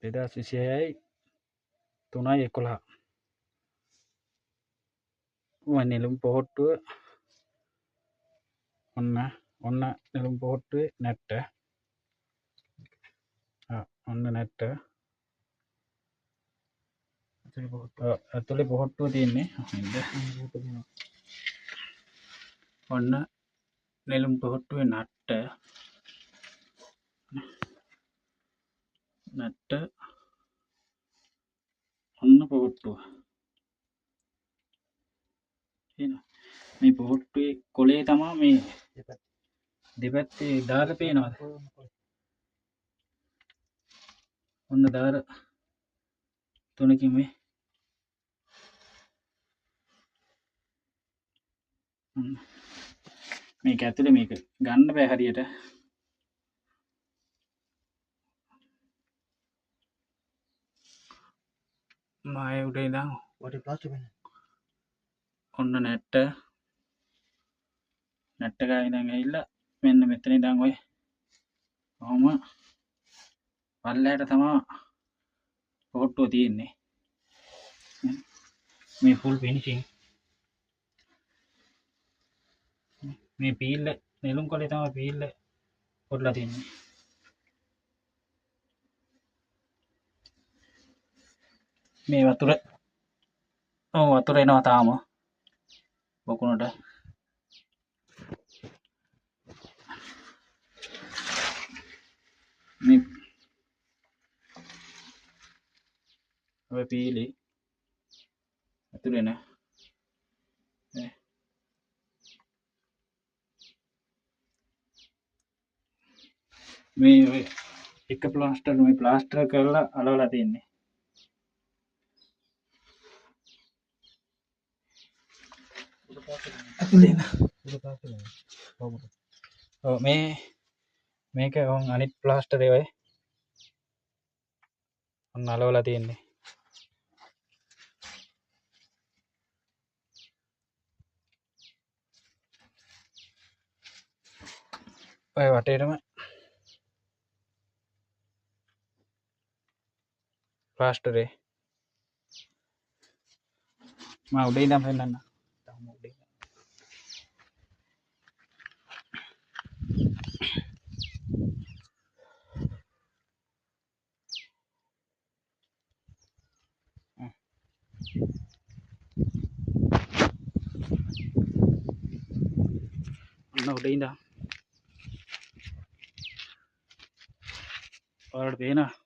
2026යි 3:11 නෙළුම් පොහොට්ටුව ඔන්න නෙළුම් පොහොට්ටුවේ නැට්ට ඔන්න නැට්ට ඇතුලේ පොහොට්ටුව තියෙන්නේ ඔන්න නෙළුම් පොහොට්ටුවේ නැට්ට ඔන්න පොහොට්ටුව මේ පොහොට්ටුවේ කොලේ තමා මේ දෙපැත්තේ දාර පේනවද ඔන්න දාර තුනකින් මේක ඇතුලේ මේක ගන්න බෑ හරියට මාය උඩ ඉඳන් ඔන්න නැට්ට ගාව ඉඳන් ඇවිල්ලා මෙන්න මෙතන ඉඳන් ඔය කොහොම පල්ලයට තමා පොහොට්ටුව තියෙන්නේ මේ ෆුල් ෆිනිෂින් මේ පීල්ල නෙළුම් කොලේ තමයි පීල්ල කොටලා තියෙන්නේ මේ වතුර වතුර එනවා තාම බොකුණට මේ ඔය පීලි වතුර එන මේ ඔය එක ප්ලාස්ටර් කරලා අලවලා තියෙන්නේ මේක අනිත් ප්ලාස්ටරේ ඔය ඔන්න අලවලා තියෙන්නේ ඔය වටේටම ප්ලාස්ටරේ මම උඩ ඉඳන් පෙන්නන්න ඔන්න උඩ ඉඳන් ඔයාලට පේනවා